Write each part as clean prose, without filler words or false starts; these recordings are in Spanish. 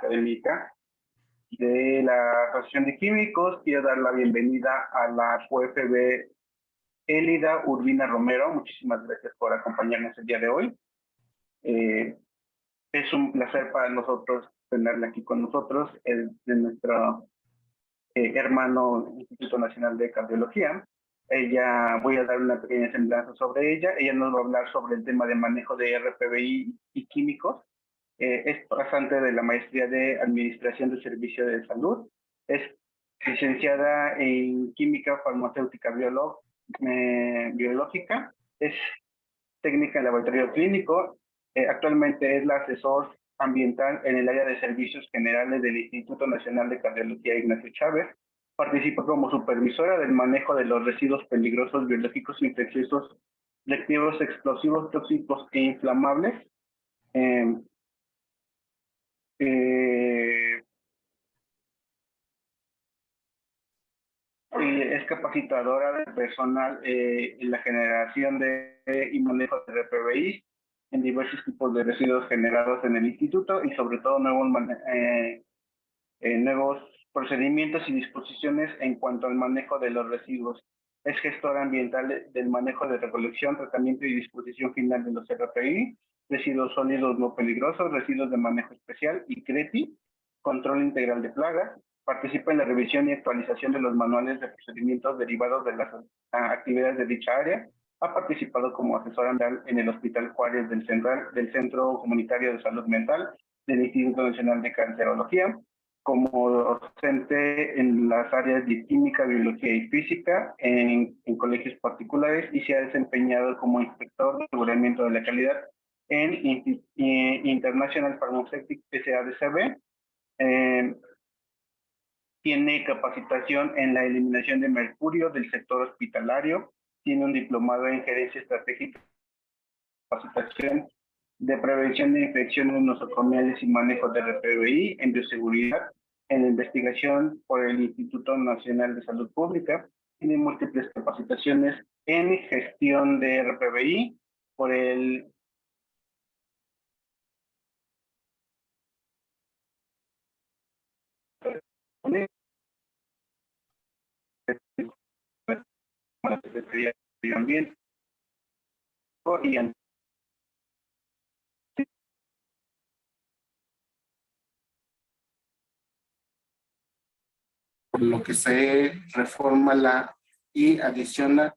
académica de la Asociación de Químicos. Quiero dar la bienvenida a la QFB Elida Urbina Romero. Muchísimas gracias por acompañarnos el día de hoy. Es un placer para nosotros tenerla aquí con nosotros, de nuestro hermano Instituto Nacional de Cardiología. Voy a dar una pequeña semblanza sobre ella. Ella nos va a hablar sobre el tema de manejo de RPBI y químicos. Es pasante de la maestría de Administración de Servicio de Salud. Es licenciada en Química Farmacéutica Biológica. Es técnica en laboratorio clínico. Actualmente es la asesor ambiental en el área de servicios generales del Instituto Nacional de Cardiología Ignacio Chávez. Participa como supervisora del manejo de los residuos peligrosos, biológicos, infecciosos, reactivos, explosivos, tóxicos e inflamables. Es capacitadora de personal en la generación y manejo de RPBI en diversos tipos de residuos generados en el instituto y sobre todo nuevos procedimientos y disposiciones en cuanto al manejo de los residuos. Es gestora ambiental del manejo de recolección, tratamiento y disposición final de los RPI, residuos sólidos no peligrosos, residuos de manejo especial y CRETI, control integral de plagas. Participa en la revisión y actualización de los manuales de procedimientos derivados de las actividades de dicha área. Ha participado como asesora ambiental en el Hospital Juárez del Centro Comunitario de Salud Mental del Instituto Nacional de Cancerología, como docente en las áreas de química, biología y física en colegios particulares, y se ha desempeñado como inspector de aseguramiento de la calidad en International Pharmaceutical SADCB. Tiene capacitación en la eliminación de mercurio del sector hospitalario. Tiene un diplomado en gerencia estratégica, capacitación de prevención de infecciones nosocomiales y manejo de RPBI en bioseguridad, en investigación por el Instituto Nacional de Salud Pública. Tiene múltiples capacitaciones en gestión de RPBI por el Secretaría de Ambiente y por lo que se reforma y adiciona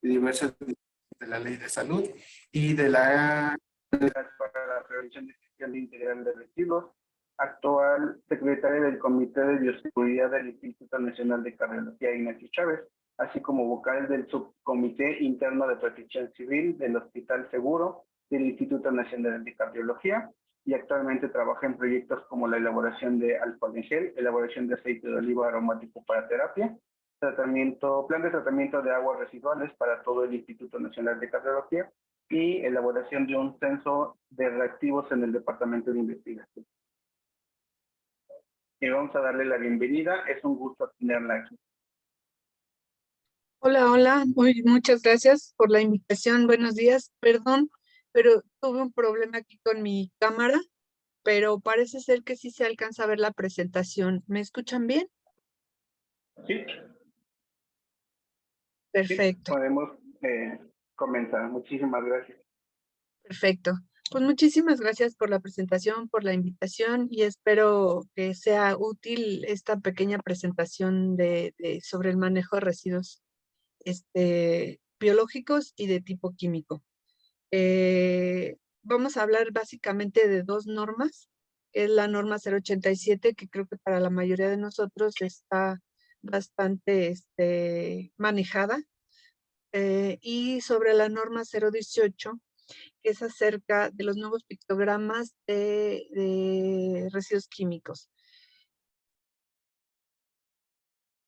diversas de la Ley de Salud y de la para la prevención y gestión integral de residuos, actual secretaria del Comité de Bioseguridad del Instituto Nacional de Cardiología Ignacio Chávez, así como vocal del Subcomité Interno de Protección Civil del Hospital Seguro del Instituto Nacional de Cardiología, y actualmente trabaja en proyectos como la elaboración de alcohol en gel, elaboración de aceite de oliva aromático para terapia, plan de tratamiento de aguas residuales para todo el Instituto Nacional de Cardiología y elaboración de un censo de reactivos en el Departamento de Investigación. Y vamos a darle la bienvenida. Es un gusto tenerla aquí. Hola, muchas gracias por la invitación. Buenos días. Perdón, pero tuve un problema aquí con mi cámara, pero parece ser que sí se alcanza a ver la presentación. ¿Me escuchan bien? Sí. Perfecto. Sí, podemos comenzar. Muchísimas gracias. Perfecto. Pues muchísimas gracias por la presentación, por la invitación, y espero que sea útil esta pequeña presentación sobre el manejo de residuos biológicos y de tipo químico. Vamos a hablar básicamente de dos normas. Es la norma 087, que creo que para la mayoría de nosotros está bastante manejada, y sobre la norma 018, que es acerca de los nuevos pictogramas de residuos químicos.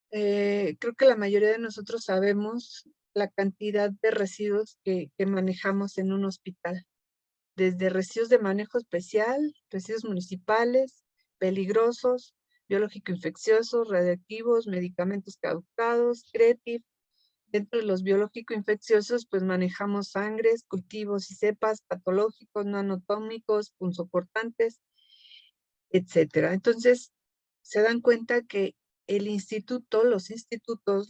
Creo que la mayoría de nosotros sabemos la cantidad de residuos que manejamos en un hospital, desde residuos de manejo especial, residuos municipales, peligrosos, biológico-infecciosos, radiactivos, medicamentos caducados, CRETIF. Dentro de los biológico-infecciosos, pues manejamos sangres, cultivos y cepas patológicos, no anatómicos, punzocortantes, etcétera. Entonces, se dan cuenta que el instituto, los institutos,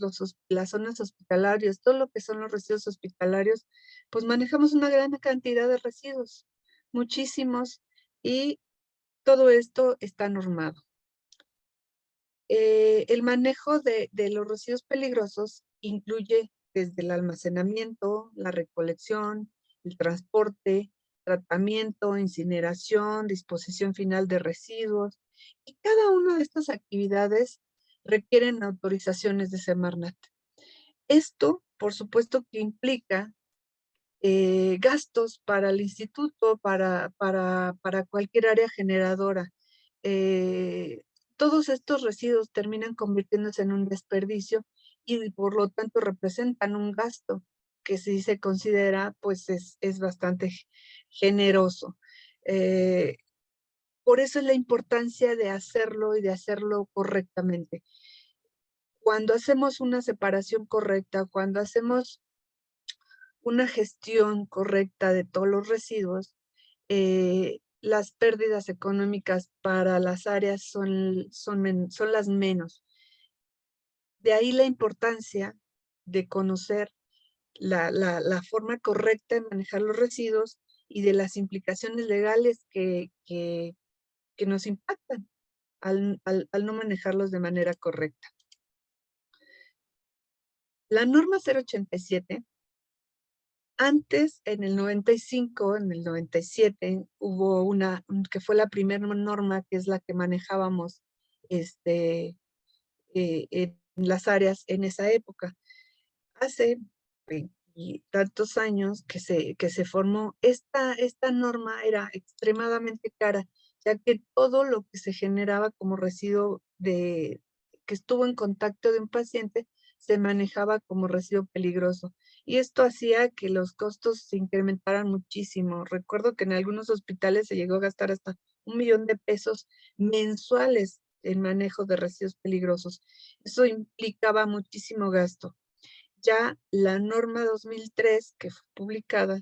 las zonas hospitalarias, todo lo que son los residuos hospitalarios, pues manejamos una gran cantidad de residuos, muchísimos, y todo esto está normado. El manejo de los residuos peligrosos incluye desde el almacenamiento, la recolección, el transporte, tratamiento, incineración, disposición final de residuos, y cada una de estas actividades requieren autorizaciones de Semarnat. Esto, por supuesto, que implica gastos para el instituto, para cualquier área generadora. Todos estos residuos terminan convirtiéndose en un desperdicio y por lo tanto representan un gasto que si se considera, pues es bastante generoso. Por eso es la importancia de hacerlo y de hacerlo correctamente. Cuando hacemos una separación correcta, cuando hacemos una gestión correcta de todos los residuos, las pérdidas económicas para las áreas son las menos. De ahí la importancia de conocer la forma correcta de manejar los residuos y de las implicaciones legales que nos impactan al no manejarlos de manera correcta. La norma 087, antes, en el 95, en el 97, hubo una, que fue la primera norma, que es la que manejábamos en las áreas en esa época. Hace tantos años que se formó, esta norma era extremadamente cara, ya que todo lo que se generaba como residuo que estuvo en contacto de un paciente se manejaba como residuo peligroso. Y esto hacía que los costos se incrementaran muchísimo. Recuerdo que en algunos hospitales se llegó a gastar hasta 1 millón de pesos mensuales en manejo de residuos peligrosos. Eso implicaba muchísimo gasto. Ya la norma 2003, que fue publicada,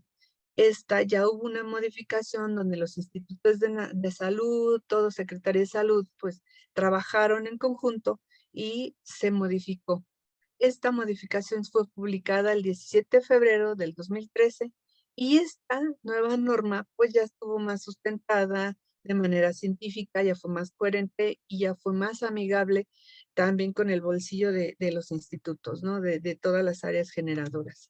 ya hubo una modificación donde los institutos de salud, todo Secretaría de Salud, pues trabajaron en conjunto y se modificó. Esta modificación fue publicada el 17 de febrero del 2013 y esta nueva norma pues ya estuvo más sustentada de manera científica, ya fue más coherente y ya fue más amigable también con el bolsillo de los institutos, ¿no? De todas las áreas generadoras.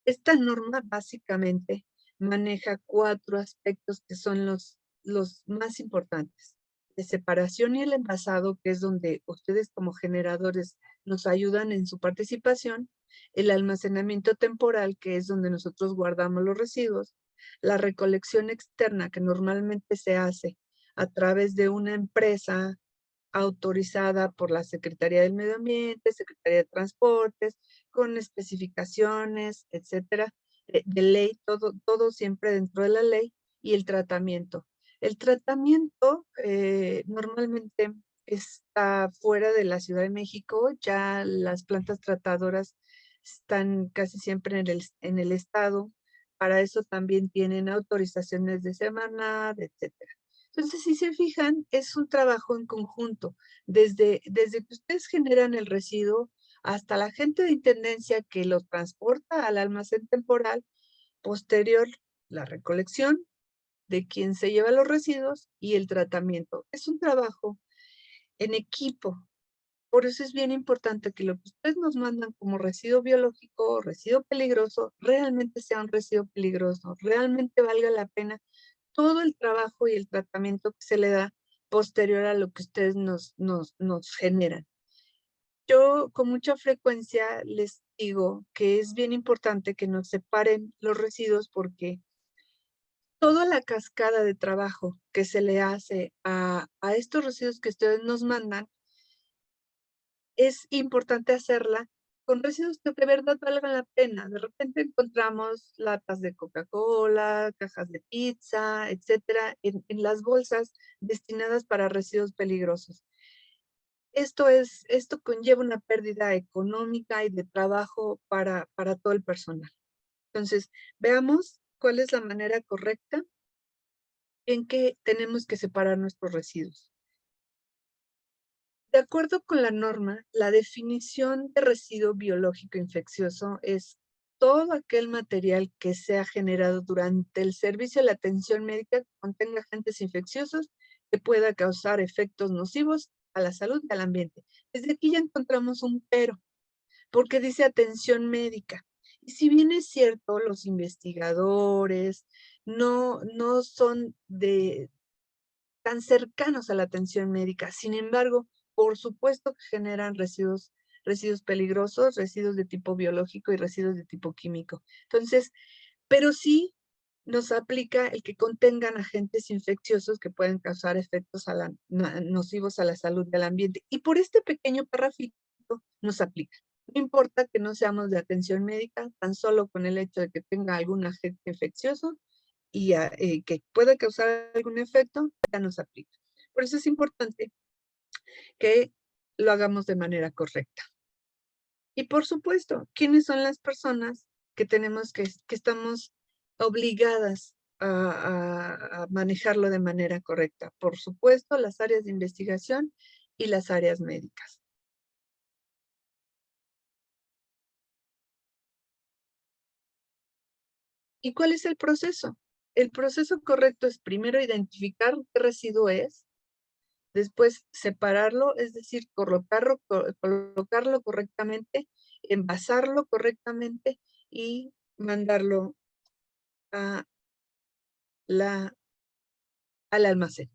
Esta norma básicamente maneja 4 aspectos que son los más importantes. De separación y el envasado, que es donde ustedes como generadores nos ayudan en su participación, el almacenamiento temporal, que es donde nosotros guardamos los residuos, la recolección externa, que normalmente se hace a través de una empresa autorizada por la Secretaría del Medio Ambiente, Secretaría de Transportes, con especificaciones, etcétera, de ley, todo siempre dentro de la ley, y el tratamiento. El tratamiento normalmente está fuera de la Ciudad de México, ya las plantas tratadoras están casi siempre en el estado, para eso también tienen autorizaciones de Semarnat, etcétera. Entonces, si se fijan, es un trabajo en conjunto, desde que ustedes generan el residuo hasta la gente de intendencia que lo transporta al almacén temporal, posterior la recolección de quien se lleva los residuos y el tratamiento. Es un trabajo en equipo. Por eso es bien importante que lo que ustedes nos mandan como residuo biológico o residuo peligroso realmente sea un residuo peligroso, realmente valga la pena todo el trabajo y el tratamiento que se le da posterior a lo que ustedes nos generan. Yo con mucha frecuencia les digo que es bien importante que nos separen los residuos porque toda la cascada de trabajo que se le hace a estos residuos que ustedes nos mandan, es importante hacerla con residuos que de verdad valgan la pena. De repente encontramos latas de Coca-Cola, cajas de pizza, etcétera, en las bolsas destinadas para residuos peligrosos. Esto conlleva una pérdida económica y de trabajo para todo el personal. Entonces, veamos cuál es la manera correcta en que tenemos que separar nuestros residuos. De acuerdo con la norma, la definición de residuo biológico infeccioso es todo aquel material que sea generado durante el servicio de la atención médica que contenga agentes infecciosos que pueda causar efectos nocivos a la salud y al ambiente. Desde aquí ya encontramos un pero, porque dice atención médica. Y si bien es cierto, los investigadores no son tan cercanos a la atención médica. Sin embargo, por supuesto que generan residuos peligrosos, residuos de tipo biológico y residuos de tipo químico. Entonces, pero sí nos aplica el que contengan agentes infecciosos que pueden causar efectos nocivos a la salud del ambiente. Y por este pequeño parrafito nos aplica. No importa que no seamos de atención médica, tan solo con el hecho de que tenga algún agente infeccioso y que pueda causar algún efecto, ya nos aplica. Por eso es importante que lo hagamos de manera correcta. Y por supuesto, ¿quiénes son las personas que estamos obligadas a manejarlo de manera correcta? Por supuesto, las áreas de investigación y las áreas médicas. ¿Y cuál es el proceso? El proceso correcto es primero identificar qué residuo es, después separarlo, es decir, colocarlo correctamente, envasarlo correctamente y mandarlo a al almacén.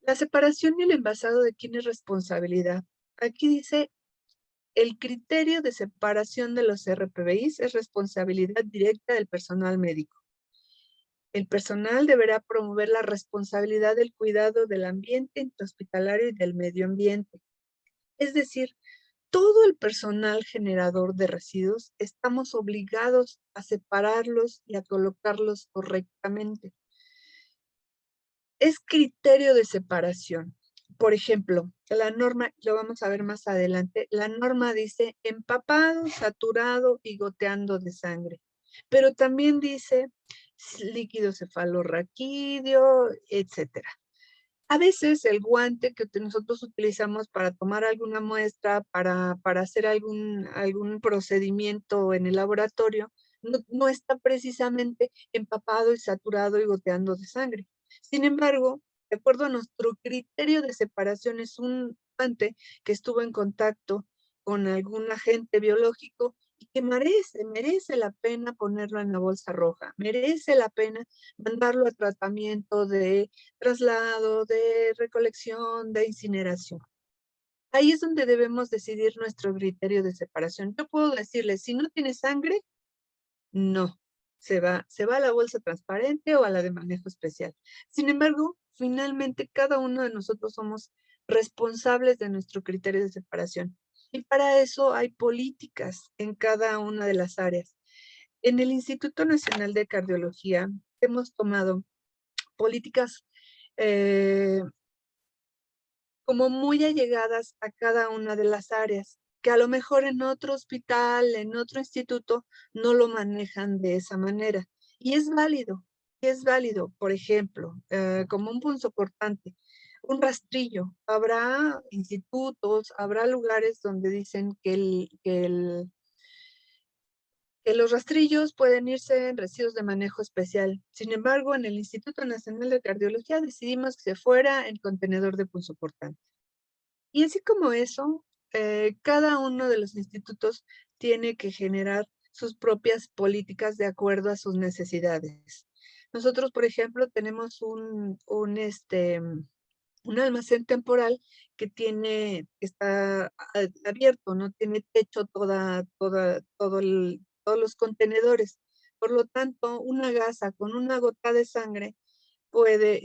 La separación y el envasado, ¿de quién es responsabilidad? Aquí dice, el criterio de separación de los RPBIs es responsabilidad directa del personal médico. El personal deberá promover la responsabilidad del cuidado del ambiente intrahospitalario y del medio ambiente. Es decir, todo el personal generador de residuos estamos obligados a separarlos y a colocarlos correctamente. Es criterio de separación. Por ejemplo, la norma, lo vamos a ver más adelante, la norma dice empapado, saturado y goteando de sangre. Pero también dice líquido cefalorraquídeo, etcétera. A veces el guante que nosotros utilizamos para tomar alguna muestra, para hacer algún procedimiento en el laboratorio, no está precisamente empapado y saturado y goteando de sangre. Sin embargo, de acuerdo a nuestro criterio de separación, es un guante que estuvo en contacto con algún agente biológico y que merece la pena ponerlo en la bolsa roja, merece la pena mandarlo a tratamiento de traslado, de recolección, de incineración. Ahí es donde debemos decidir nuestro criterio de separación. Yo puedo decirle, si no tiene sangre, no, se va a la bolsa transparente o a la de manejo especial. Sin embargo, finalmente cada uno de nosotros somos responsables de nuestro criterio de separación. Y para eso hay políticas en cada una de las áreas. En el Instituto Nacional de Cardiología hemos tomado políticas como muy allegadas a cada una de las áreas, que a lo mejor en otro hospital, en otro instituto, no lo manejan de esa manera. Y es válido, Por ejemplo, como un punzocortante, un rastrillo. Habrá institutos, habrá lugares donde dicen que los rastrillos pueden irse en residuos de manejo especial. Sin embargo, en el Instituto Nacional de Cardiología decidimos que se fuera en contenedor de punzocortante. Y así como eso, cada uno de los institutos tiene que generar sus propias políticas de acuerdo a sus necesidades. Nosotros, por ejemplo, tenemos un almacén temporal que está abierto, no tiene techo todos los contenedores. Por lo tanto, una gasa con una gota de sangre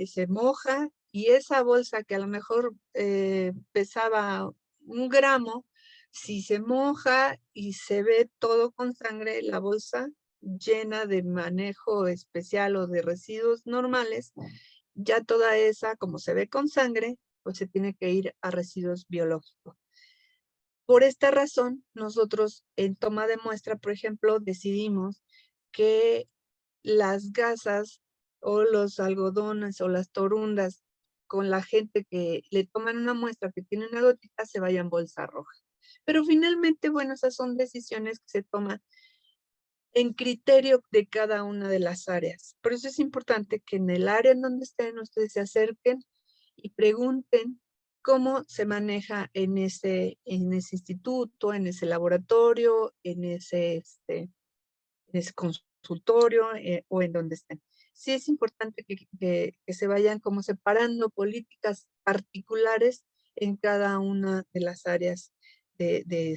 se moja y esa bolsa que a lo mejor pesaba 1 gramo, si se moja y se ve todo con sangre, la bolsa llena de manejo especial o de residuos normales, ya toda esa, como se ve con sangre, pues se tiene que ir a residuos biológicos. Por esta razón, nosotros en toma de muestra, por ejemplo, decidimos que las gasas o los algodones o las torundas con la gente que le toman una muestra que tiene una gotita, se vaya en bolsa roja. Pero finalmente, bueno, esas son decisiones que se toman en criterio de cada una de las áreas. Por eso es importante que en el área en donde estén, ustedes se acerquen y pregunten cómo se maneja en ese instituto, en ese laboratorio, en ese consultorio o en donde estén. Sí es importante que se vayan como separando políticas particulares en cada una de las áreas de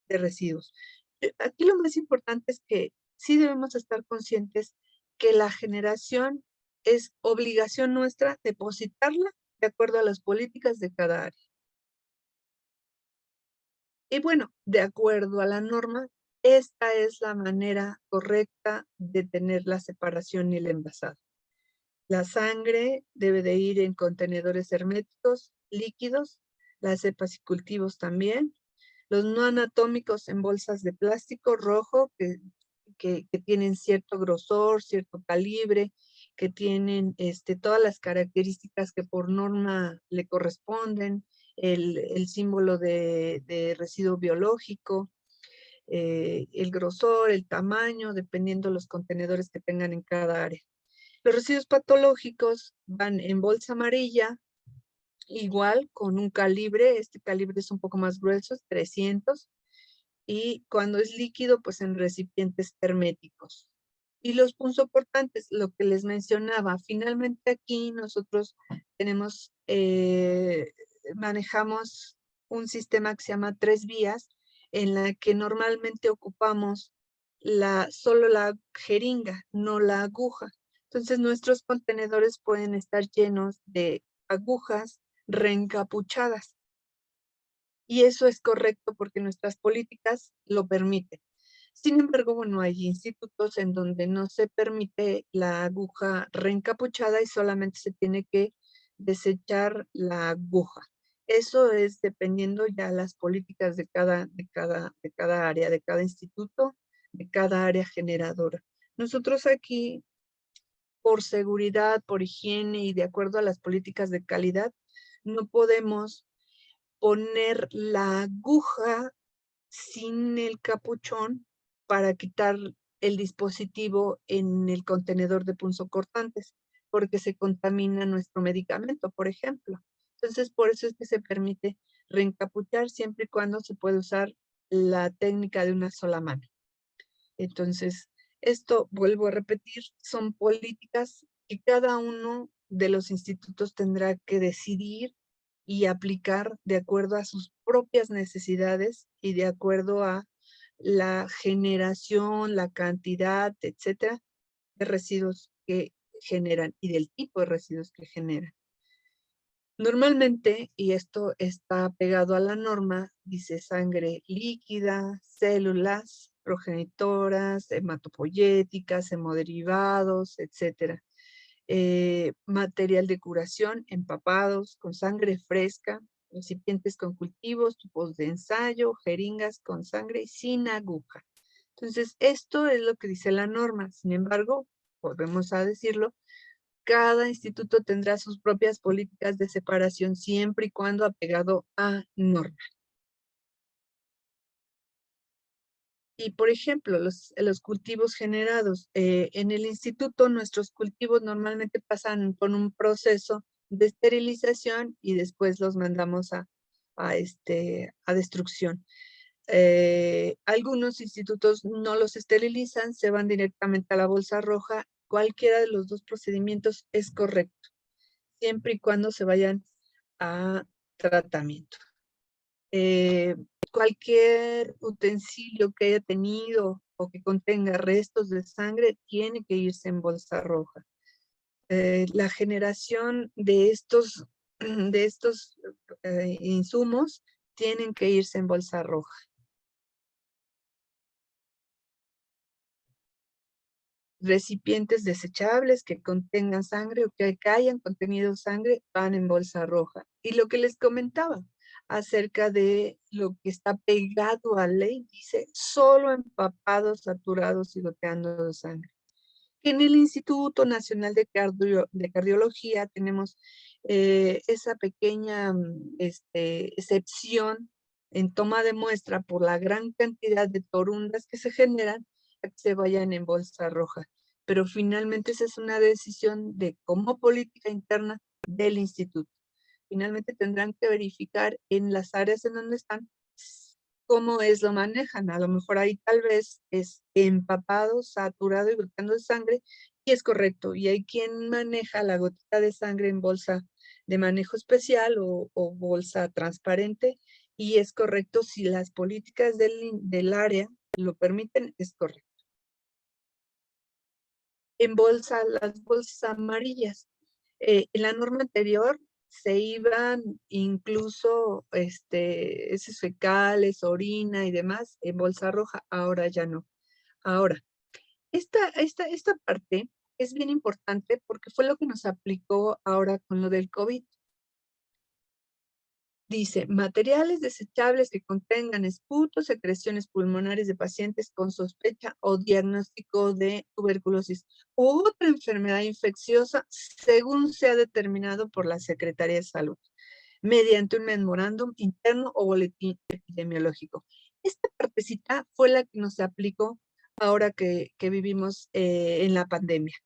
residuos. Aquí lo más importante es que sí debemos estar conscientes que la generación es obligación nuestra depositarla de acuerdo a las políticas de cada área. Y bueno, de acuerdo a la norma, esta es la manera correcta de tener la separación y el envasado. La sangre debe de ir en contenedores herméticos, líquidos, las cepas y cultivos también. Los no anatómicos en bolsas de plástico rojo que tienen cierto grosor, cierto calibre, que tienen todas las características que por norma le corresponden, el símbolo de residuo biológico, el grosor, el tamaño, dependiendo los contenedores que tengan en cada área. Los residuos patológicos van en bolsa amarilla, igual con un calibre, este calibre es un poco más grueso, es 300, y cuando es líquido, pues en recipientes herméticos. Y los punzocortantes, lo que les mencionaba, finalmente aquí nosotros tenemos, manejamos un sistema que se llama 3 vías, en la que normalmente ocupamos solo la jeringa, no la aguja. Entonces nuestros contenedores pueden estar llenos de agujas reencapuchadas. Y eso es correcto porque nuestras políticas lo permiten. Sin embargo, bueno, hay institutos en donde no se permite la aguja reencapuchada y solamente se tiene que desechar la aguja. Eso es dependiendo ya las políticas de cada área, de cada instituto, de cada área generadora. Nosotros aquí, por seguridad, por higiene y de acuerdo a las políticas de calidad, no podemos poner la aguja sin el capuchón para quitar el dispositivo en el contenedor de punzocortantes, porque se contamina nuestro medicamento, por ejemplo. Entonces, por eso es que se permite reencapuchar siempre y cuando se puede usar la técnica de una sola mano. Entonces, esto, vuelvo a repetir, son políticas que cada uno de los institutos tendrá que decidir y aplicar de acuerdo a sus propias necesidades y de acuerdo a la generación, la cantidad, etcétera, de residuos que generan y del tipo de residuos que generan. Normalmente, y esto está pegado a la norma, dice sangre líquida, células progenitoras, hematopoyéticas, hemoderivados, etcétera. Material de curación, empapados con sangre fresca, recipientes con cultivos, tubos de ensayo, jeringas con sangre sin aguja. Entonces, esto es lo que dice la norma. Sin embargo, volvemos a decirlo, cada instituto tendrá sus propias políticas de separación siempre y cuando apegado a norma. Y, por ejemplo, los cultivos generados en el instituto, nuestros cultivos normalmente pasan por un proceso de esterilización y después los mandamos a destrucción. Algunos institutos no los esterilizan, se van directamente a la bolsa roja. Cualquiera de los dos procedimientos es correcto, siempre y cuando se vayan a tratamiento. Cualquier utensilio que haya tenido o que contenga restos de sangre tiene que irse en bolsa roja. La generación de estos insumos tienen que irse en bolsa roja. Recipientes desechables que contengan sangre o que hayan contenido sangre van en bolsa roja. Y lo que les comentaba acerca de lo que está pegado a ley, dice solo empapados, saturados y goteando de sangre. Que en el Instituto Nacional de Cardiología tenemos esa pequeña excepción en toma de muestra por la gran cantidad de torundas que se generan, a que se vayan en bolsa roja. Pero finalmente esa es una decisión de como política interna del instituto. Finalmente tendrán que verificar en las áreas en donde están cómo lo manejan. A lo mejor ahí tal vez es empapado, saturado y goteando de sangre, y es correcto. Y hay quien maneja la gotita de sangre en bolsa de manejo especial o bolsa transparente, y es correcto si las políticas del área lo permiten, es correcto. En las bolsas amarillas. En la norma anterior se iban incluso heces fecales, orina y demás en bolsa roja, ahora ya no. Ahora, esta parte es bien importante porque fue lo que nos aplicó ahora con lo del COVID. Dice, materiales desechables que contengan esputos, secreciones pulmonares de pacientes con sospecha o diagnóstico de tuberculosis u otra enfermedad infecciosa, según sea determinado por la Secretaría de Salud, mediante un memorándum interno o boletín epidemiológico. Esta partecita fue la que nos aplicó ahora que vivimos en la pandemia.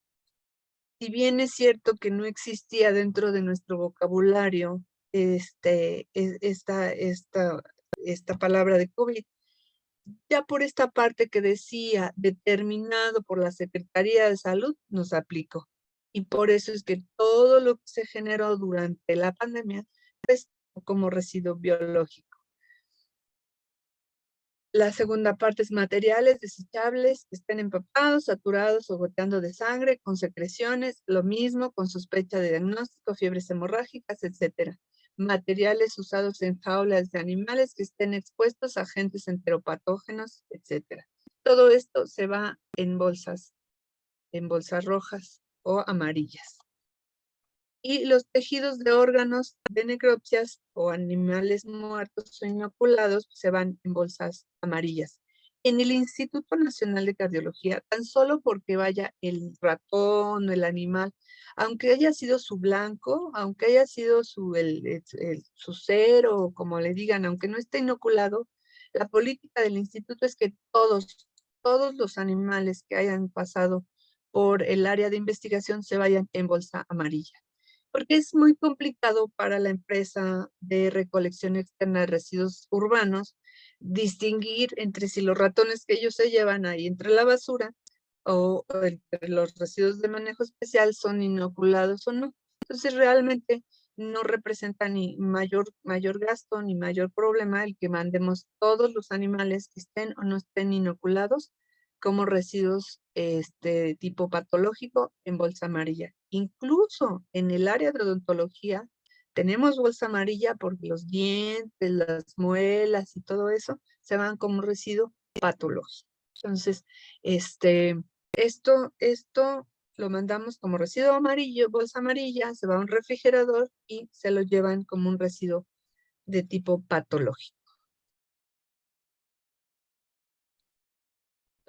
Si bien es cierto que no existía dentro de nuestro vocabulario esta palabra de COVID, ya por esta parte que decía determinado por la Secretaría de Salud, nos aplicó. Y por eso es que todo lo que se generó durante la pandemia, pues como residuo biológico. La segunda parte es materiales desechables que estén empapados, saturados o goteando de sangre, con secreciones, lo mismo con sospecha de diagnóstico, fiebres hemorrágicas, etc. Materiales usados en jaulas de animales que estén expuestos a agentes enteropatógenos, etc. Todo esto se va en bolsas rojas o amarillas. Y los tejidos de órganos de necropsias o animales muertos o inoculados se van en bolsas amarillas. En el Instituto Nacional de Cardiología, tan solo porque vaya el ratón o el animal, aunque haya sido su blanco, aunque haya sido su cero, como le digan, aunque no esté inoculado, la política del instituto es que todos los animales que hayan pasado por el área de investigación se vayan en bolsa amarilla. Porque es muy complicado para la empresa de recolección externa de residuos urbanos distinguir entre si los ratones que ellos se llevan ahí entre la basura o entre los residuos de manejo especial son inoculados o no. Entonces realmente no representa ni mayor gasto ni mayor problema el que mandemos todos los animales que estén o no estén inoculados como residuos de tipo patológico en bolsa amarilla. Incluso en el área de odontología tenemos bolsa amarilla porque los dientes, las muelas y todo eso se van como residuo patológico. Entonces, esto lo mandamos como residuo amarillo, bolsa amarilla, se va a un refrigerador y se lo llevan como un residuo de tipo patológico.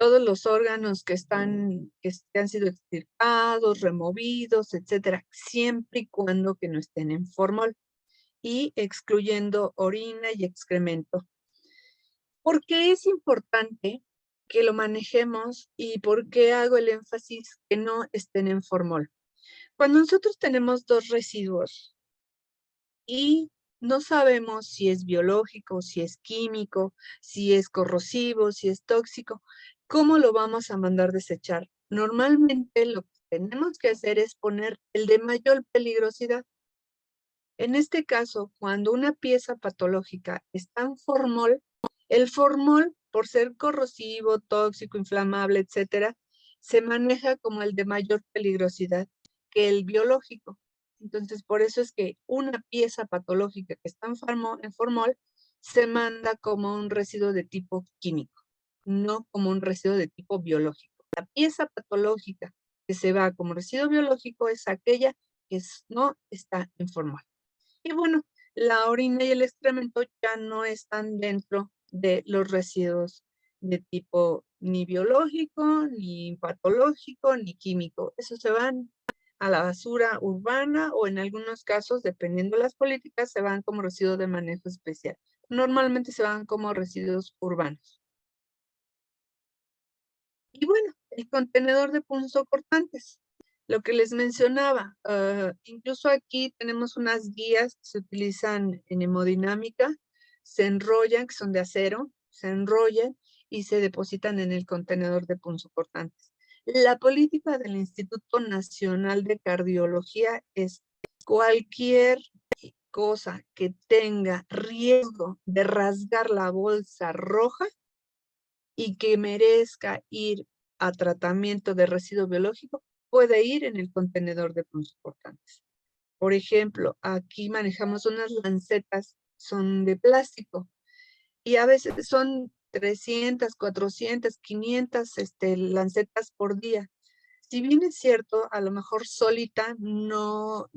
Todos los órganos que han sido extirpados, removidos, etcétera, siempre y cuando que no estén en formol, y excluyendo orina y excremento. ¿Por qué es importante que lo manejemos y por qué hago el énfasis que no estén en formol? Cuando nosotros tenemos dos residuos y no sabemos si es biológico, si es químico, si es corrosivo, si es tóxico, ¿cómo lo vamos a mandar desechar? Normalmente lo que tenemos que hacer es poner el de mayor peligrosidad. En este caso, cuando una pieza patológica está en formol, el formol, por ser corrosivo, tóxico, inflamable, etcétera, se maneja como el de mayor peligrosidad que el biológico. Entonces, por eso es que una pieza patológica que está en formol se manda como un residuo de tipo químico, no como un residuo de tipo biológico. La pieza patológica que se va como residuo biológico es aquella que no está en formol. Y bueno, la orina y el excremento ya no están dentro de los residuos de tipo ni biológico, ni patológico, ni químico. Esos se van a la basura urbana o en algunos casos, dependiendo de las políticas, se van como residuos de manejo especial. Normalmente se van como residuos urbanos. Y bueno, el contenedor de punzocortantes, lo que les mencionaba, incluso aquí tenemos unas guías que se utilizan en hemodinámica, se enrollan, que son de acero, se enrollan y se depositan en el contenedor de punzocortantes. La política del Instituto Nacional de Cardiología es cualquier cosa que tenga riesgo de rasgar la bolsa roja y que merezca ir a tratamiento de residuo biológico, puede ir en el contenedor de punzocortantes. Por ejemplo, aquí manejamos unas lancetas, son de plástico, y a veces son 300, 400, 500 lancetas por día. Si bien es cierto, a lo mejor solita no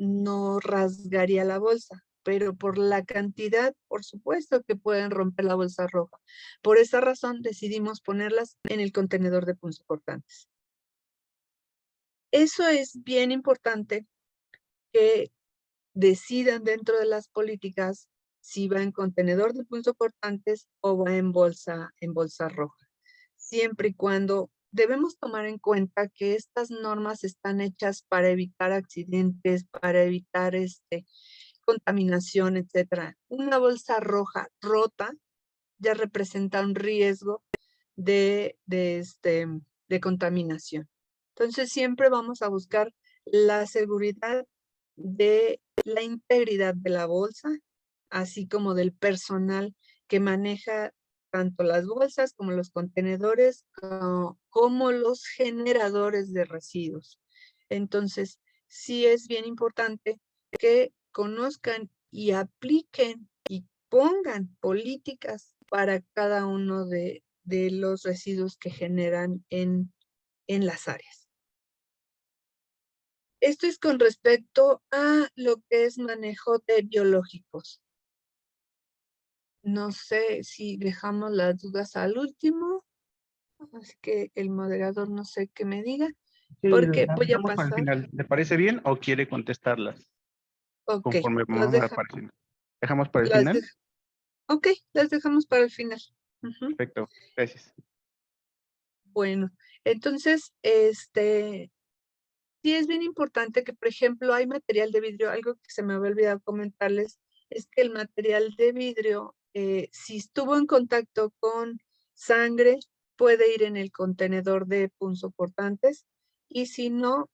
rasgaría la bolsa, pero por la cantidad, por supuesto que pueden romper la bolsa roja. Por esa razón decidimos ponerlas en el contenedor de punzocortantes. Eso es bien importante que decidan dentro de las políticas si va en contenedor de punzocortantes o va en bolsa roja. Siempre y cuando debemos tomar en cuenta que estas normas están hechas para evitar accidentes, para evitar contaminación, etcétera. Una bolsa roja rota ya representa un riesgo de contaminación. Entonces siempre vamos a buscar la seguridad de la integridad de la bolsa, así como del personal que maneja tanto las bolsas como los contenedores, como los generadores de residuos. Entonces, sí es bien importante que conozcan y apliquen y pongan políticas para cada uno de los residuos que generan en las áreas. Esto es con respecto a lo que es manejo de biológicos. No sé si dejamos las dudas al último, así que el moderador no sé qué me diga, Sí, porque las voy a dejamos para el pasar. final. ¿Le parece bien o quiere contestarlas Ok, conforme las vamos apareciendo? ¿Dejamos para el las final? ok, las dejamos para el final. Ujú. Perfecto, gracias. Bueno, entonces, sí es bien importante que, por ejemplo, hay material de vidrio, algo que se me había olvidado comentarles, es que el material de vidrio, si estuvo en contacto con sangre, puede ir en el contenedor de punzocortantes, y si no,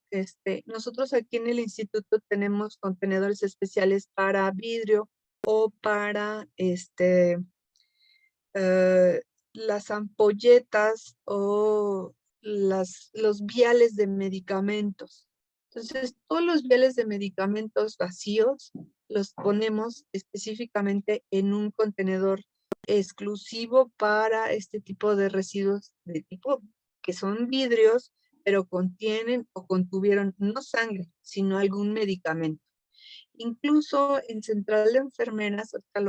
nosotros aquí en el instituto tenemos contenedores especiales para vidrio o para las ampolletas o los viales de medicamentos. Entonces, todos los viales de medicamentos vacíos los ponemos específicamente en un contenedor exclusivo para este tipo de residuos de tipo que son vidrios, pero contienen o contuvieron no sangre, sino algún medicamento. Incluso en Central de Enfermeras, ahorita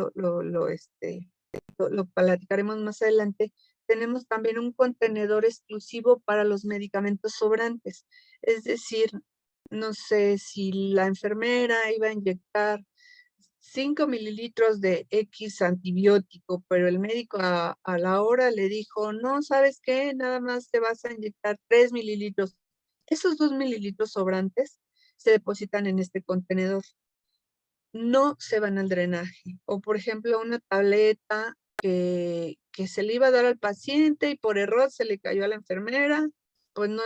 lo platicaremos más adelante, tenemos también un contenedor exclusivo para los medicamentos sobrantes. Es decir, no sé si la enfermera iba a inyectar 5 mililitros de X antibiótico, pero el médico a la hora le dijo, no, ¿sabes qué? Nada más te vas a inyectar 3 mililitros. Esos 2 mililitros sobrantes se depositan en este contenedor. No se van al drenaje. O por ejemplo, una tableta que se le iba a dar al paciente y por error se le cayó a la enfermera, pues no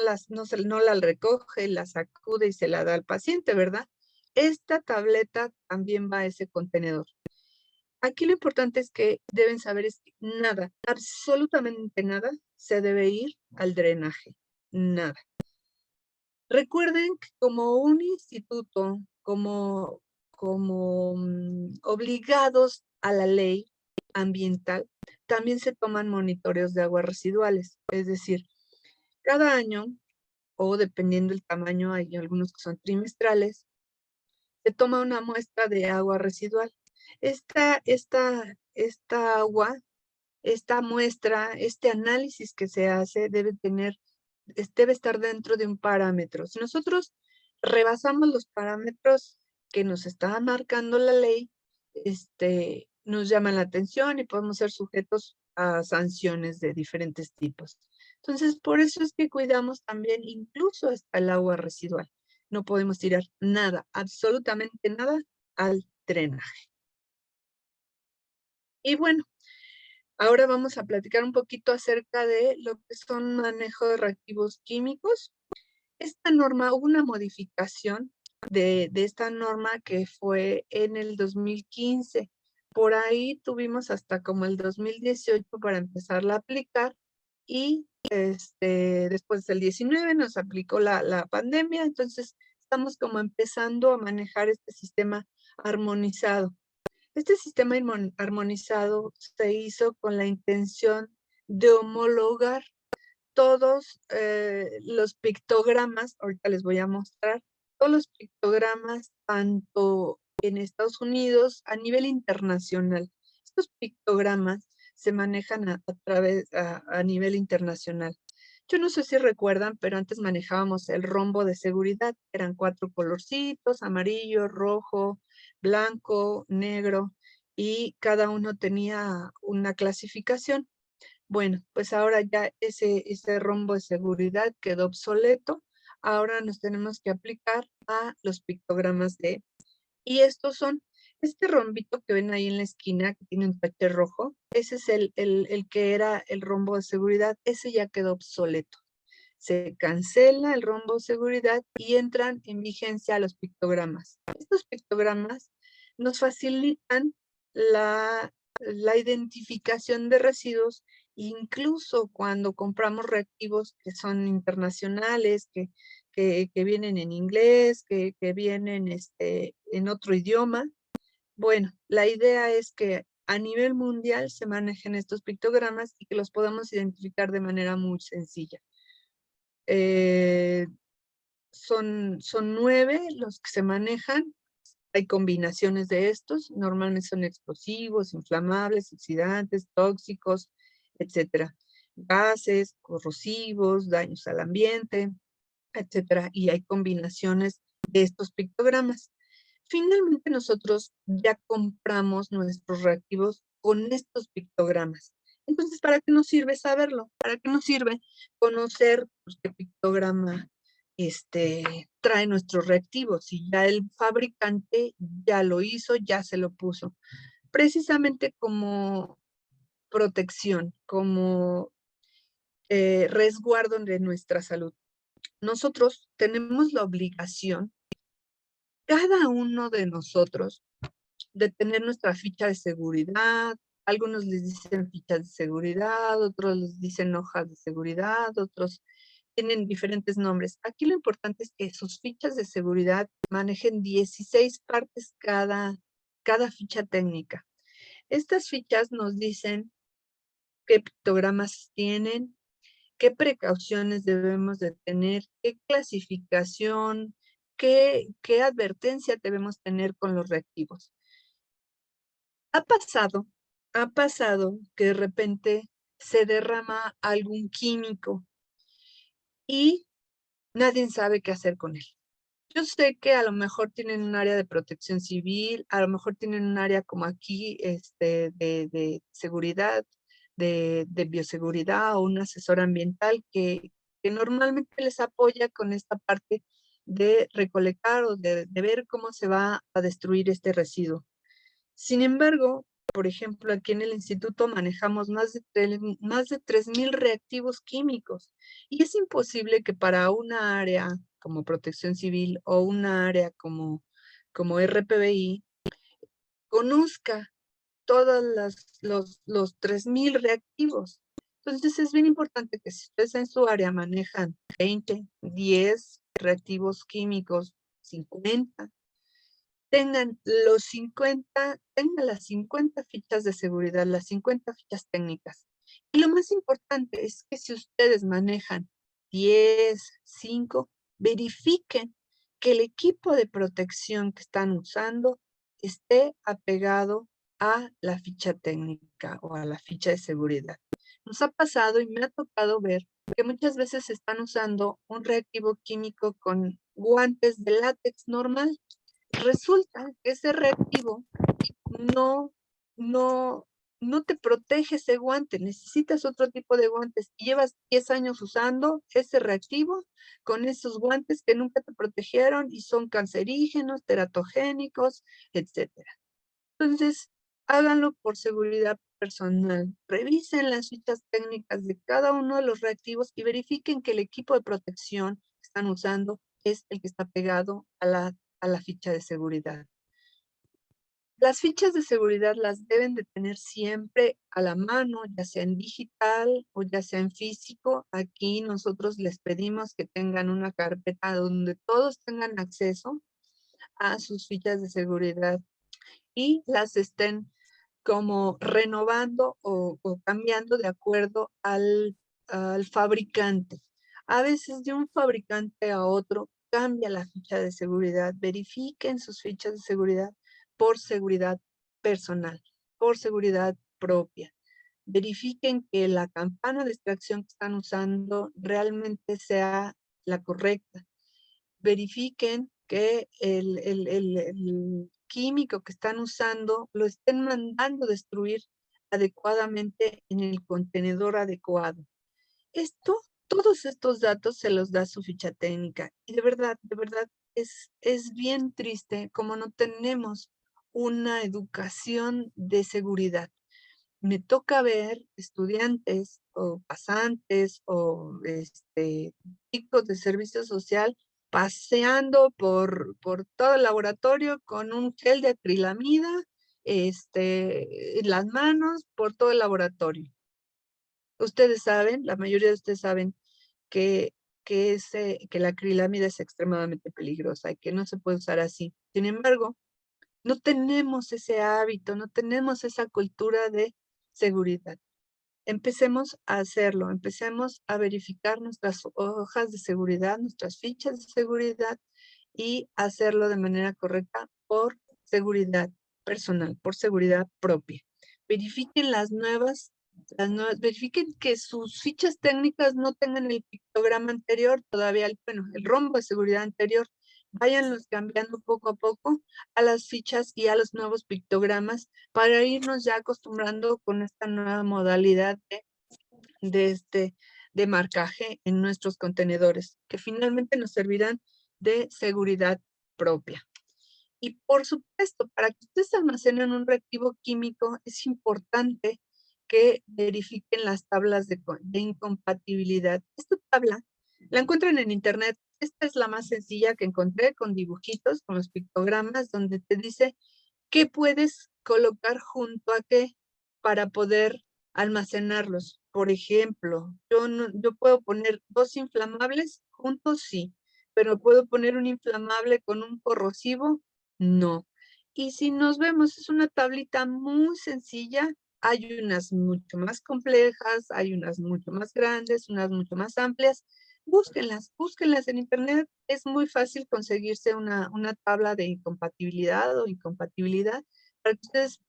la recoge, la sacude y se la da al paciente, ¿verdad? Esta tableta también va a ese contenedor. Aquí lo importante es que deben saber es que nada, absolutamente nada, se debe ir al drenaje. Nada. Recuerden que como un instituto, como obligados a la ley ambiental, también se toman monitoreos de aguas residuales. Es decir, cada año, o dependiendo del tamaño, hay algunos que son trimestrales, se toma una muestra de agua residual. Esta agua esta muestra, este análisis que se hace debe estar dentro de un parámetro. Si nosotros rebasamos los parámetros que nos está marcando la ley, nos llaman la atención y podemos ser sujetos a sanciones de diferentes tipos. Entonces, por eso es que cuidamos también incluso hasta el agua residual. No podemos tirar nada, absolutamente nada, al drenaje. Y bueno, ahora vamos a platicar un poquito acerca de lo que son manejo de reactivos químicos. Esta norma, hubo una modificación de esta norma que fue en el 2015. Por ahí tuvimos hasta como el 2018 para empezarla a aplicar y después del 19 nos aplicó la pandemia, entonces estamos como empezando a manejar este sistema armonizado. Este sistema armonizado se hizo con la intención de homologar todos los pictogramas, ahorita les voy a mostrar, todos los pictogramas tanto en Estados Unidos a nivel internacional. Estos pictogramas se manejan a nivel internacional. Yo no sé si recuerdan, pero antes manejábamos el rombo de seguridad. Eran 4 colorcitos, amarillo, rojo, blanco, negro, y cada uno tenía una clasificación. Bueno, pues ahora ya ese rombo de seguridad quedó obsoleto. Ahora nos tenemos que aplicar a los pictogramas de... Y estos son, este rombito que ven ahí en la esquina, que tiene un tache rojo, ese es el que era el rombo de seguridad. Ese ya quedó obsoleto. Se cancela el rombo de seguridad y entran en vigencia los pictogramas. Estos pictogramas nos facilitan la identificación de residuos, incluso cuando compramos reactivos que son internacionales, que vienen en inglés, que vienen en otro idioma. Bueno, la idea es que a nivel mundial se manejen estos pictogramas y que los podamos identificar de manera muy sencilla. Son 9 los que se manejan. Hay combinaciones de estos. Normalmente son explosivos, inflamables, oxidantes, tóxicos, etcétera. Gases, corrosivos, daños al ambiente, etcétera. Y hay combinaciones de estos pictogramas. Finalmente nosotros ya compramos nuestros reactivos con estos pictogramas. Entonces, ¿para qué nos sirve saberlo? ¿Para qué nos sirve conocer pues, qué pictograma trae nuestros reactivos? Si ya el fabricante ya lo hizo, ya se lo puso. Precisamente como protección, como resguardo de nuestra salud. Nosotros tenemos la obligación, cada uno de nosotros, de tener nuestra ficha de seguridad. Algunos les dicen fichas de seguridad, otros les dicen hojas de seguridad, otros tienen diferentes nombres. Aquí lo importante es que sus fichas de seguridad manejen 16 partes cada ficha técnica. Estas fichas nos dicen qué pictogramas tienen, qué precauciones debemos de tener, qué clasificación, qué advertencia debemos tener con los reactivos. Ha pasado que de repente se derrama algún químico y nadie sabe qué hacer con él. Yo sé que a lo mejor tienen un área de protección civil, a lo mejor tienen un área como aquí de seguridad, de bioseguridad o un asesor ambiental que normalmente les apoya con esta parte de recolectar o de ver cómo se va a destruir este residuo. Sin embargo, por ejemplo, aquí en el instituto manejamos más de 3,000 reactivos químicos y es imposible que para una área como Protección Civil o una área como RPBI conozca todos los 3,000 reactivos. Entonces es bien importante que si ustedes en su área manejan 20, 10 reactivos químicos, 50, tengan las 50 fichas de seguridad, las 50 fichas técnicas. Y lo más importante es que si ustedes manejan 10, 5, verifiquen que el equipo de protección que están usando esté apegado a la ficha técnica o a la ficha de seguridad. Nos ha pasado y me ha tocado ver que muchas veces están usando un reactivo químico con guantes de látex normal. Resulta que ese reactivo no, no te protege ese guante, necesitas otro tipo de guantes y llevas 10 años usando ese reactivo con esos guantes que nunca te protegieron y son cancerígenos, teratogénicos, etcétera. Entonces, háganlo por seguridad personal. Revisen las fichas técnicas de cada uno de los reactivos y verifiquen que el equipo de protección que están usando es el que está pegado a la ficha de seguridad. Las fichas de seguridad las deben de tener siempre a la mano, ya sea en digital o ya sea en físico. Aquí nosotros les pedimos que tengan una carpeta donde todos tengan acceso a sus fichas de seguridad y las estén como renovando o cambiando de acuerdo al fabricante. A veces de un fabricante a otro cambia la ficha de seguridad. Verifiquen sus fichas de seguridad por seguridad personal, por seguridad propia. Verifiquen que la campana de extracción que están usando realmente sea la correcta. Verifiquen que el químico que están usando lo estén mandando destruir adecuadamente en el contenedor adecuado. Todos estos datos se los da su ficha técnica y de verdad es bien triste como no tenemos una educación de seguridad. Me toca ver estudiantes o pasantes o chicos de servicio social paseando por todo el laboratorio con un gel de acrilamida en las manos por todo el laboratorio. Ustedes saben, la mayoría de ustedes saben que la acrilamida es extremadamente peligrosa y que no se puede usar así. Sin embargo, no tenemos ese hábito, no tenemos esa cultura de seguridad. Empecemos a hacerlo, empecemos a verificar nuestras hojas de seguridad, nuestras fichas de seguridad y hacerlo de manera correcta por seguridad personal, por seguridad propia. Verifiquen verifiquen que sus fichas técnicas no tengan el pictograma anterior, todavía el rombo de seguridad anterior. Váyanlos cambiando poco a poco a las fichas y a los nuevos pictogramas para irnos ya acostumbrando con esta nueva modalidad de marcaje en nuestros contenedores, que finalmente nos servirán de seguridad propia. Y por supuesto, para que ustedes almacenen un reactivo químico, es importante que verifiquen las tablas de incompatibilidad. Esta tabla la encuentran en internet. Esta es la más sencilla que encontré con dibujitos, con los pictogramas, donde te dice qué puedes colocar junto a qué para poder almacenarlos. Por ejemplo, yo puedo poner 2 inflamables juntos, sí, pero ¿puedo poner un inflamable con un corrosivo? No. Y si nos vemos, es una tablita muy sencilla. Hay unas mucho más complejas, hay unas mucho más grandes, unas mucho más amplias. Búsquenlas en internet. Es muy fácil conseguirse una tabla de incompatibilidad o incompatibilidad para que ustedes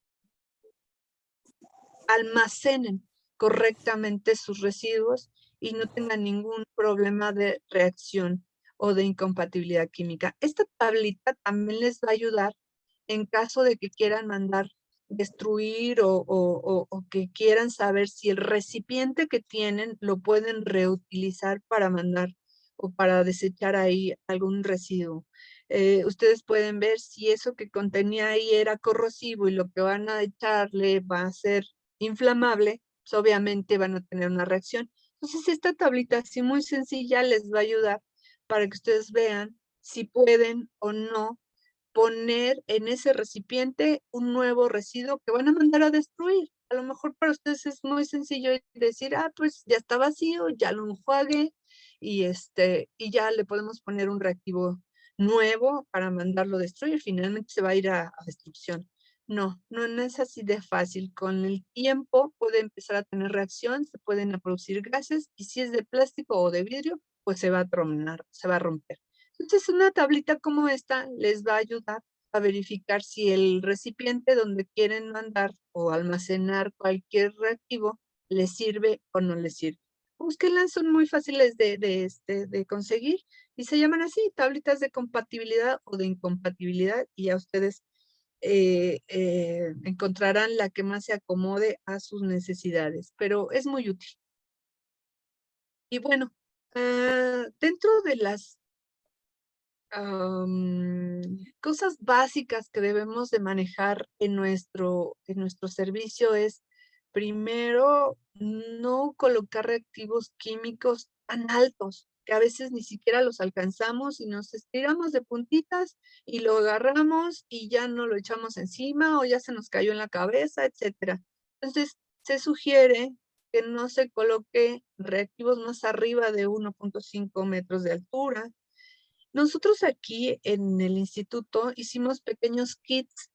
almacenen correctamente sus residuos y no tengan ningún problema de reacción o de incompatibilidad química. Esta tablita también les va a ayudar en caso de que quieran mandar destruir o que quieran saber si el recipiente que tienen lo pueden reutilizar para mandar o para desechar ahí algún residuo. Ustedes pueden ver si eso que contenía ahí era corrosivo y lo que van a echarle va a ser inflamable, pues obviamente van a tener una reacción. Entonces esta tablita así muy sencilla les va a ayudar para que ustedes vean si pueden o no poner en ese recipiente un nuevo residuo que van a mandar a destruir. A lo mejor para ustedes es muy sencillo decir, pues ya está vacío, ya lo enjuague y ya le podemos poner un reactivo nuevo para mandarlo a destruir. Finalmente se va a ir a destrucción. No es así de fácil. Con el tiempo puede empezar a tener reacción, se pueden producir gases y si es de plástico o de vidrio, pues se va a tronar, se va a romper. Entonces una tablita como esta les va a ayudar a verificar si el recipiente donde quieren mandar o almacenar cualquier reactivo les sirve o no les sirve. Búsquenlas, son muy fáciles de conseguir y se llaman así, tablitas de compatibilidad o de incompatibilidad, y ya ustedes encontrarán la que más se acomode a sus necesidades, pero es muy útil. Y bueno, dentro de las cosas básicas que debemos de manejar en nuestro servicio es, primero, no colocar reactivos químicos tan altos, que a veces ni siquiera los alcanzamos y nos estiramos de puntitas y lo agarramos y ya no lo echamos encima o ya se nos cayó en la cabeza, etcétera. Entonces, se sugiere que no se coloque reactivos más arriba de 1.5 metros de altura. Nosotros aquí en el instituto hicimos pequeños kits,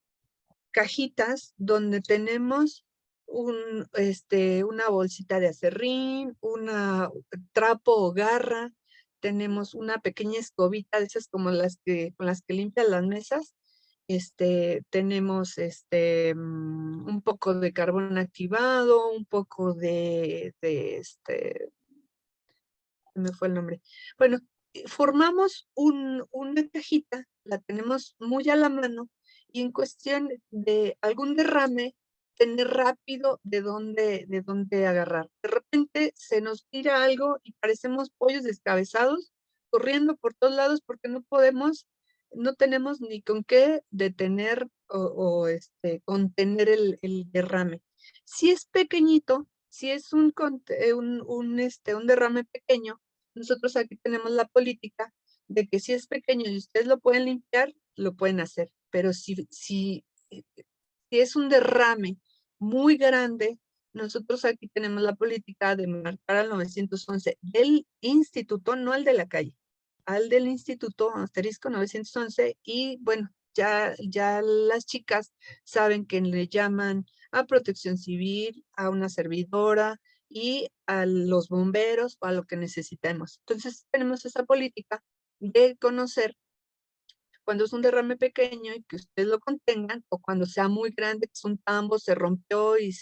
cajitas, donde tenemos una bolsita de acerrín, una trapo o garra, tenemos una pequeña escobita de esas como con las que limpian las mesas, tenemos un poco de carbón activado, un poco me fue el nombre. Bueno, formamos una cajita, la tenemos muy a la mano, y en cuestión de algún derrame, tener rápido de dónde agarrar. De repente se nos tira algo y parecemos pollos descabezados, corriendo por todos lados porque no tenemos ni con qué detener o contener el derrame. Si es pequeñito, si es un derrame pequeño, nosotros aquí tenemos la política de que si es pequeño y ustedes lo pueden limpiar, lo pueden hacer. Pero si es un derrame muy grande, nosotros aquí tenemos la política de marcar al 911 del instituto, no al de la calle, al del instituto, asterisco 911, y bueno, ya las chicas saben que le llaman a Protección Civil, a una servidora y a los bomberos o a lo que necesitemos. Entonces tenemos esa política de conocer cuando es un derrame pequeño y que ustedes lo contengan, o cuando sea muy grande, que es un tambo, se rompió y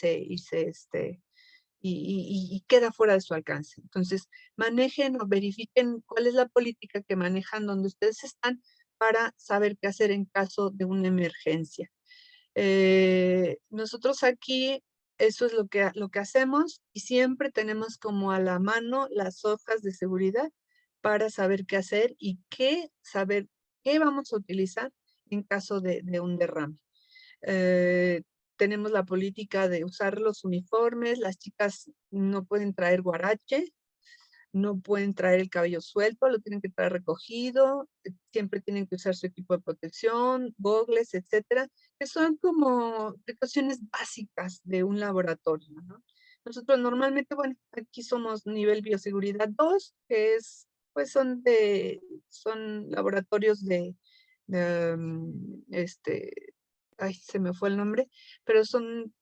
queda fuera de su alcance. Entonces, manejen o verifiquen cuál es la política que manejan donde ustedes están para saber qué hacer en caso de una emergencia. Nosotros aquí, eso es lo que hacemos, y siempre tenemos como a la mano las hojas de seguridad para saber qué hacer y saber qué vamos a utilizar en caso de un derrame. Tenemos la política de usar los uniformes, las chicas no pueden traer guarache, no pueden traer el cabello suelto, lo tienen que traer recogido, siempre tienen que usar su equipo de protección, gogles, etcétera, que son como precauciones básicas de un laboratorio, ¿no? Nosotros normalmente, bueno, aquí somos nivel bioseguridad 2, que es, pues son laboratorios ay, se me fue el nombre, pero son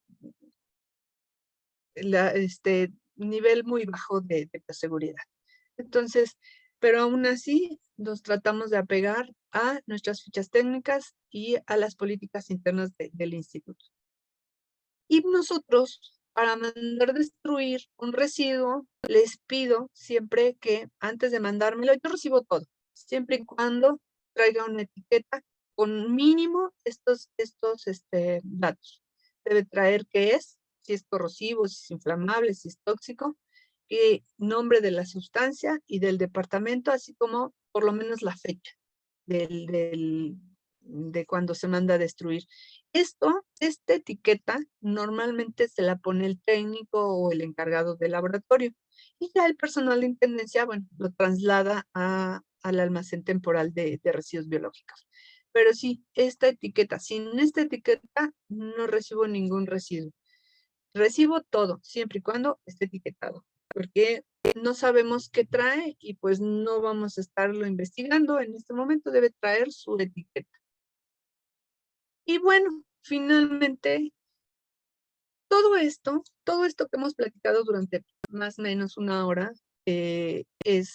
nivel muy bajo de bioseguridad. Entonces, pero aún así nos tratamos de apegar a nuestras fichas técnicas y a las políticas internas del instituto. Y nosotros, para mandar destruir un residuo, les pido siempre que antes de mandármelo, yo recibo todo, siempre y cuando traiga una etiqueta con mínimo estos datos. Debe traer qué es, si es corrosivo, si es inflamable, si es tóxico, nombre de la sustancia y del departamento, así como por lo menos la fecha de cuando se manda a destruir. Esta etiqueta normalmente se la pone el técnico o el encargado del laboratorio, y ya el personal de intendencia, bueno, lo traslada al almacén temporal de residuos biológicos. Pero sí, sin esta etiqueta no recibo ningún residuo. Recibo todo, siempre y cuando esté etiquetado, porque no sabemos qué trae y pues no vamos a estarlo investigando. En este momento debe traer su etiqueta. Y bueno, finalmente, todo esto que hemos platicado durante más o menos una hora, es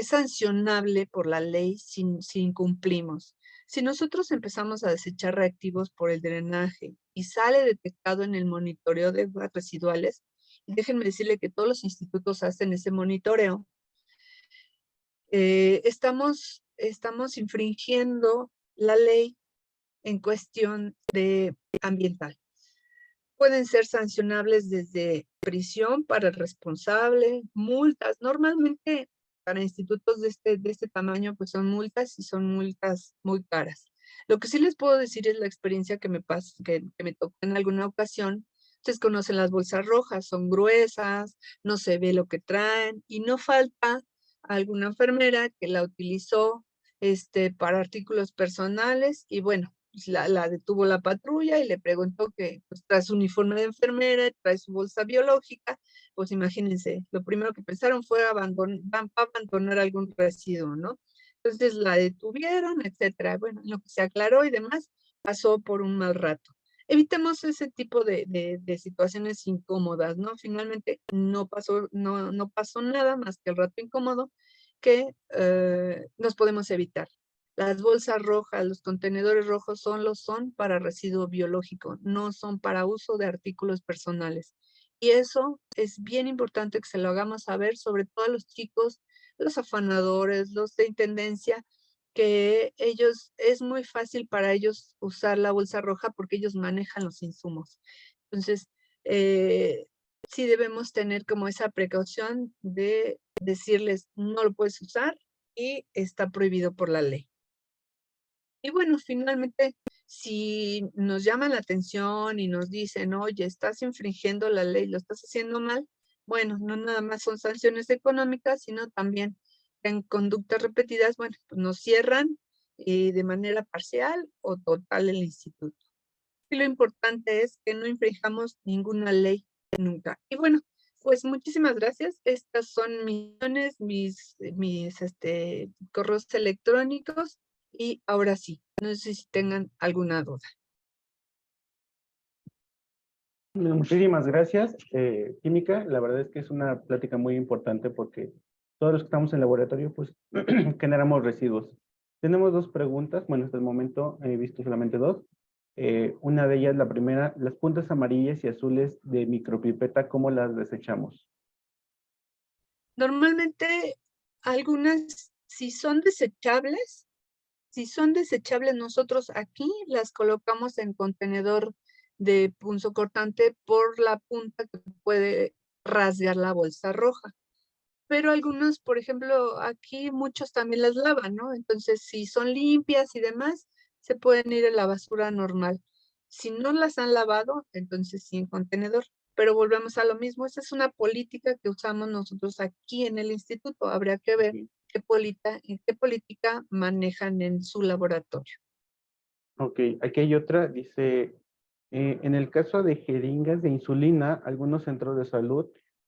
sancionable por la ley si incumplimos. Si nosotros empezamos a desechar reactivos por el drenaje y sale detectado en el monitoreo de aguas residuales, y déjenme decirle que todos los institutos hacen ese monitoreo, estamos infringiendo la ley en cuestión de ambiental. Pueden ser sancionables desde prisión para el responsable, multas. Normalmente para institutos de este tamaño, pues son multas y son multas muy caras. Lo que sí les puedo decir es la experiencia que me tocó en alguna ocasión. Ustedes conocen las bolsas rojas, son gruesas, no se ve lo que traen y no falta alguna enfermera que la utilizó para artículos personales y bueno, pues la detuvo la patrulla y le preguntó que pues, trae su uniforme de enfermera, trae su bolsa biológica, pues imagínense, lo primero que pensaron fue abandonar algún residuo, ¿no? Entonces la detuvieron, etcétera. Bueno, lo que se aclaró y demás, pasó por un mal rato. Evitemos ese tipo de situaciones incómodas, ¿no? Finalmente no pasó nada más que el rato incómodo que nos podemos evitar. Las bolsas rojas, los contenedores rojos son para residuo biológico, no son para uso de artículos personales. Y eso es bien importante que se lo hagamos saber, sobre todo a los chicos, los afanadores, los de intendencia, que es muy fácil para ellos usar la bolsa roja porque ellos manejan los insumos. Entonces, sí debemos tener como esa precaución de decirles, no lo puedes usar y está prohibido por la ley. Y bueno, finalmente, si nos llaman la atención y nos dicen, oye, estás infringiendo la ley, lo estás haciendo mal, bueno, no nada más son sanciones económicas, sino también en conductas repetidas, bueno, pues nos cierran de manera parcial o total el instituto. Y lo importante es que no infringamos ninguna ley nunca. Y bueno, pues muchísimas gracias. Estas son mis correos electrónicos. Y ahora sí, no sé si tengan alguna duda. Muchísimas gracias, Química. La verdad es que es una plática muy importante porque todos los que estamos en laboratorio, pues, generamos residuos. Tenemos dos preguntas. Bueno, hasta el momento he visto solamente dos. Una de ellas, la primera, las puntas amarillas y azules de micropipeta, ¿cómo las desechamos? Normalmente, algunas, si son desechables, nosotros aquí las colocamos en contenedor de punzocortante por la punta que puede rasgar la bolsa roja. Pero algunos, por ejemplo, aquí muchos también las lavan, ¿no? Entonces, si son limpias y demás, se pueden ir a la basura normal. Si no las han lavado, entonces sí en contenedor. Pero volvemos a lo mismo, esa es una política que usamos nosotros aquí en el instituto. Habría que ver qué política manejan en su laboratorio. Ok, aquí hay otra, dice, en el caso de jeringas de insulina, algunos centros de salud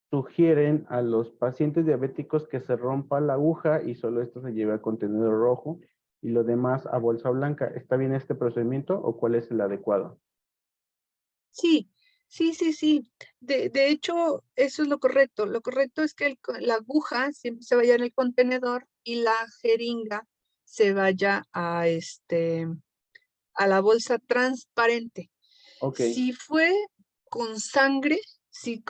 sugieren a los pacientes diabéticos que se rompa la aguja y solo esto se lleve a contenedor rojo y lo demás a bolsa blanca. ¿Está bien este procedimiento o cuál es el adecuado? Sí, sí. De hecho, eso es lo correcto. Lo correcto es que la aguja siempre se vaya en el contenedor y la jeringa se vaya a la bolsa transparente. Ok, Si fue con sangre, si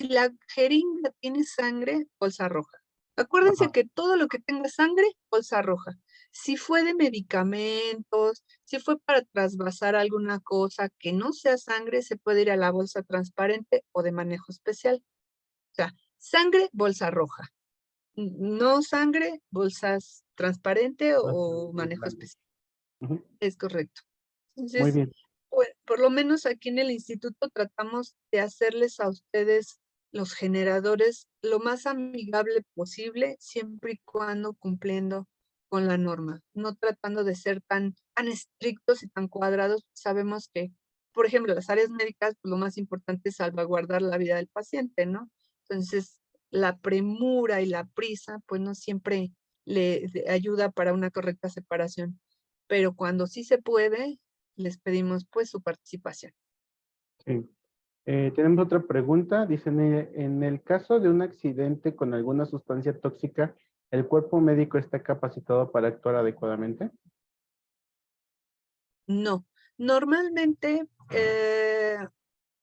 la jeringa tiene sangre, bolsa roja. Acuérdense ajá, que todo lo que tenga sangre, bolsa roja. Si fue de medicamentos, si fue para trasvasar alguna cosa que no sea sangre, se puede ir a la bolsa transparente o de manejo especial. O sea, sangre, bolsa roja. No sangre, bolsas transparente o manejo especial. ujú, Es correcto. muy Entonces, bien. por lo menos aquí en el instituto tratamos de hacerles a ustedes los generadores lo más amigable posible, siempre y cuando cumpliendo con la norma, no tratando de ser tan estrictos y tan cuadrados. Sabemos que, por ejemplo, las áreas médicas, pues, lo más importante es salvaguardar la vida del paciente, ¿no? Entonces, la premura y la prisa, pues no siempre le ayuda para una correcta separación. Pero cuando sí se puede, les pedimos pues su participación. Sí. Tenemos otra pregunta. Dicen, en el caso de un accidente con alguna sustancia tóxica, ¿el cuerpo médico está capacitado para actuar adecuadamente? No. Normalmente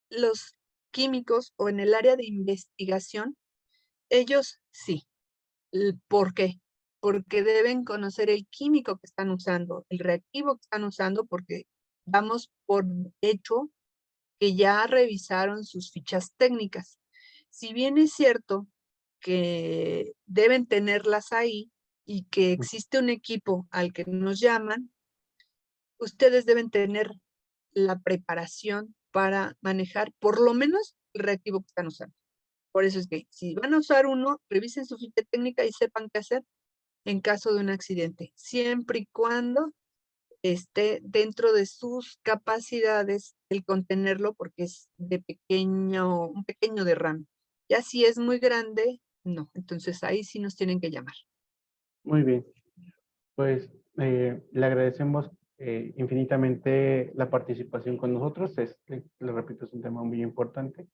los químicos o en el área de investigación, ellos sí. ¿Por qué? Porque deben conocer el químico que están usando, el reactivo que están usando, porque damos por hecho que ya revisaron sus fichas técnicas. Si bien es cierto que deben tenerlas ahí y que existe un equipo al que nos llaman, ustedes deben tener la preparación para manejar por lo menos el reactivo que están usando. Por eso es que si van a usar uno, revisen su ficha técnica y sepan qué hacer en caso de un accidente, siempre y cuando esté dentro de sus capacidades el contenerlo porque es de un pequeño derrame. Ya si es muy grande, no. Entonces ahí sí nos tienen que llamar. Muy bien. Pues le agradecemos infinitamente la participación con nosotros. Le repito, es un tema muy importante.